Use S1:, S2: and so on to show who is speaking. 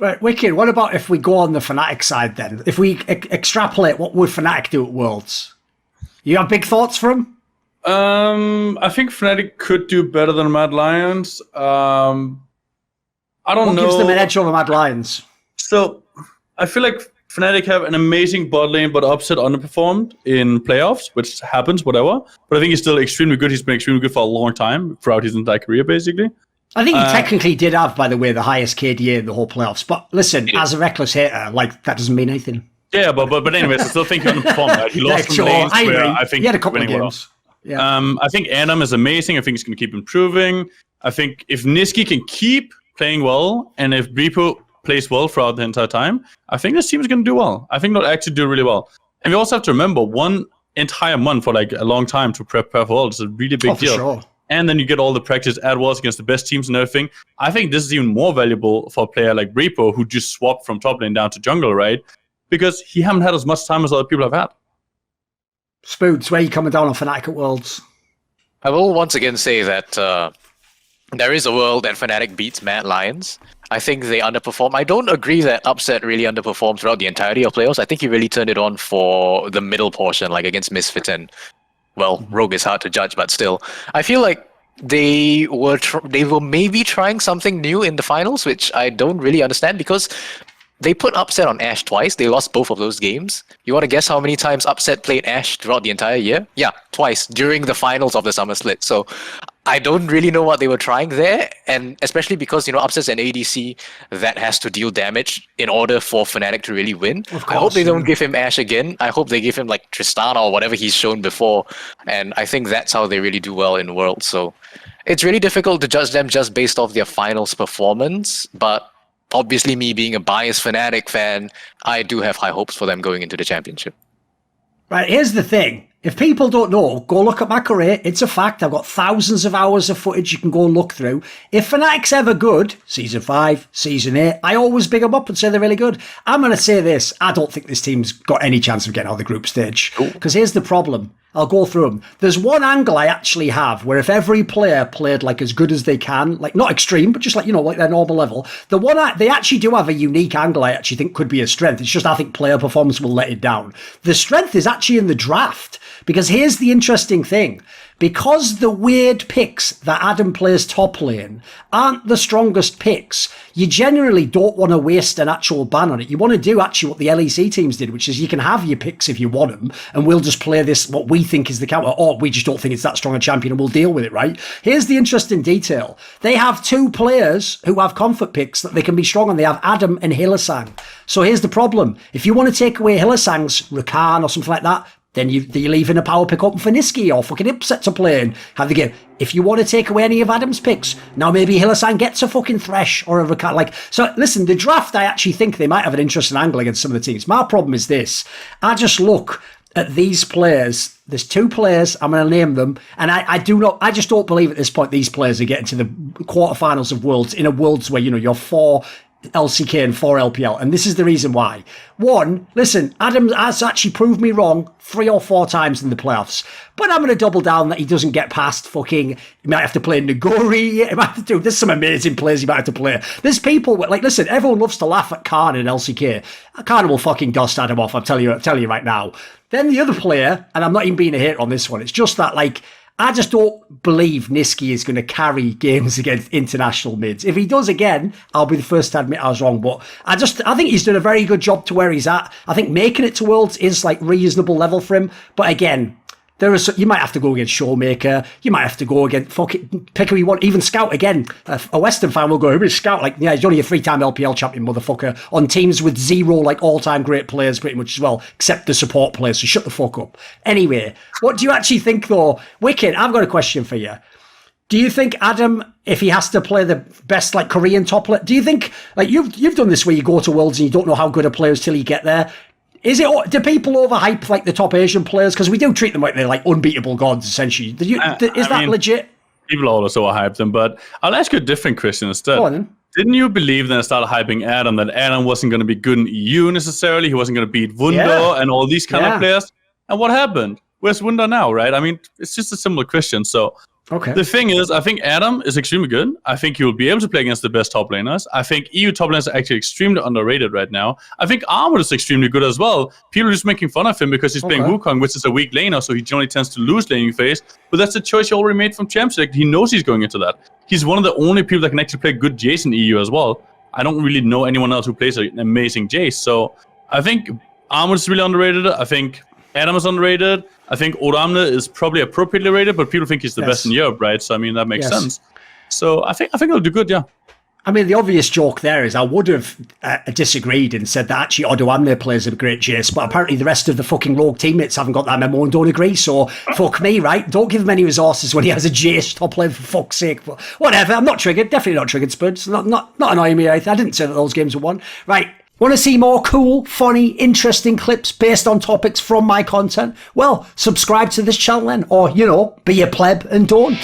S1: Right, Wicked, what about if we go on the Fnatic side then? If we extrapolate, what would Fnatic do at Worlds? You have big thoughts for them?
S2: I think Fnatic could do better than Mad Lions. I don't know.
S1: What gives them an edge over Mad Lions?
S2: So, I feel like Fnatic have an amazing bot lane, but Upset underperformed in playoffs, which happens, whatever. But I think he's still extremely good. He's been extremely good for a long time, throughout his entire career, basically.
S1: I think he technically did have, by the way, the highest KDA in the whole playoffs. But listen, as a reckless hater, like, that doesn't mean anything.
S2: Yeah, but anyways, I still think he underperformed. Right? He lost some lanes where I think
S1: he had a couple of games.
S2: Yeah. I think Adam is amazing. I think he's going to keep improving. I think if Niski can keep playing well, and if Repo plays well throughout the entire time, I think this team is going to do well. I think they'll actually do really well. And we also have to remember, one entire month for like a long time to prep for Worlds is a really big deal.
S1: Sure. And
S2: then you get all the practice at Worlds against the best teams and everything. I think this is even more valuable for a player like Repo, who just swapped from top lane down to jungle, right? Because he haven't had as much time as other people have had.
S1: Spoods, where are you coming down on Fnatic at Worlds?
S3: I will once again say that there is a world that Fnatic beats Mad Lions. I think they underperform. I don't agree that Upset really underperformed throughout the entirety of playoffs. I think he really turned it on for the middle portion, like against Misfit and, well, Rogue is hard to judge, but still. I feel like they were maybe trying something new in the finals, which I don't really understand, because they put Upset on Ashe twice. They lost both of those games. You want to guess how many times Upset played Ashe throughout the entire year? Yeah, twice during the finals of the Summer Split. So I don't really know what they were trying there. And especially because, Upset's an ADC that has to deal damage in order for Fnatic to really win. I hope they don't give him Ashe again. I hope they give him like Tristana or whatever he's shown before. And I think that's how they really do well in Worlds. So it's really difficult to judge them just based off their finals performance. But obviously, me being a biased Fnatic fan, I do have high hopes for them going into the championship.
S1: Right, here's the thing. If people don't know, go look at my career. It's a fact. I've got thousands of hours of footage you can go and look through. If Fnatic's ever good, Season 5, Season 8, I always big them up and say they're really good. I'm going to say this. I don't think this team's got any chance of getting out of the group stage. Because here's the problem. I'll go through them. There's one angle I actually have where if every player played like as good as they can, like not extreme, but just like, like their normal level, they actually do have a unique angle I actually think could be a strength. It's just I think player performance will let it down. The strength is actually in the draft, because here's the interesting thing. Because the weird picks that Adam plays top lane aren't the strongest picks, you generally don't want to waste an actual ban on it. You want to do actually what the LEC teams did, which is you can have your picks if you want them, and we'll just play this, what we think is the counter, or we just don't think it's that strong a champion and we'll deal with it, right? Here's the interesting detail. They have two players who have comfort picks that they can be strong on. They have Adam and Hylissang. So here's the problem. If you want to take away Hylissang's Rakan or something like that, then you're leaving a power pick open for Niski or fucking Upset to play and have the game. If you want to take away any of Adam's picks, now maybe Hylissang gets a fucking Thresh or a Rakan. So listen, the draft, I actually think they might have an interesting angle against some of the teams. My problem is this. I just look at these players. There's two players, I'm going to name them, and I just don't believe at this point these players are getting to the quarterfinals of Worlds in a Worlds where, you're 4 LCK and 4 LPL, and this is the reason why. One, listen, Adam has actually proved me wrong 3 or 4 times in the playoffs, but I'm going to double down that he doesn't get past fucking, he might have to play Nagori, he might have to there's some amazing players he might have to play. There's people, like, listen, everyone loves to laugh at Khan in LCK. Khan will fucking dust Adam off, I'm telling you right now. Then the other player, and I'm not even being a hater on this one, it's just that, like, I just don't believe Niski is going to carry games against international mids. If he does again, I'll be the first to admit I was wrong. But I think he's done a very good job to where he's at. I think making it to Worlds is like reasonable level for him. But again, you might have to go against Showmaker. You might have to go against pick who you want. Even Scout again. A Western fan will go, who is Scout? Like, yeah, he's only a 3-time LPL champion, motherfucker. On teams with 0 like all-time great players, pretty much as well, except the support players. So shut the fuck up. Anyway, what do you actually think though? Wicked, I've got a question for you. Do you think Adam, if he has to play the best like Korean top player, do you think like you've done this where you go to Worlds and you don't know how good a player is till you get there? Do people overhype like the top Asian players? Because we do treat them like they're like unbeatable gods, essentially. Is that legit?
S2: People always overhype them, but I'll ask you a different question instead.
S1: Go on, then.
S2: Didn't you believe then started hyping Adam that Adam wasn't going to be good in EU necessarily? He wasn't going to beat Wunder and all these kind of players. And what happened? Where's Wunder now, right? I mean, it's just a similar question. So
S1: Okay.
S2: The thing is, I think Adam is extremely good. I think he will be able to play against the best top laners. I think EU top laners are actually extremely underrated right now. I think Armor is extremely good as well. People are just making fun of him because he's playing Wukong, which is a weak laner, so he generally tends to lose laning phase. But that's the choice he already made from Champs. Like, he knows he's going into that. He's one of the only people that can actually play good Jace in EU as well. I don't really know anyone else who plays an amazing Jace. So I think Armor is really underrated. I think Adam is underrated. I think Oramne is probably appropriately rated, but people think he's the best in Europe, right? So, I mean, that makes sense. So, I think he'll do good, yeah.
S1: I mean, the obvious joke there is I would have disagreed and said that actually Odoamne plays a great Jace, but apparently the rest of the fucking Rogue teammates haven't got that memo and don't agree, so fuck me, right? Don't give him any resources when he has a Jace top lane, for fuck's sake. But whatever, I'm not triggered. Definitely not triggered, Spuds. Not annoying me or anything. I didn't say that those games were won. Right. Want to see more cool, funny, interesting clips based on topics from my content? Well, subscribe to this channel then, or, be a pleb and don't.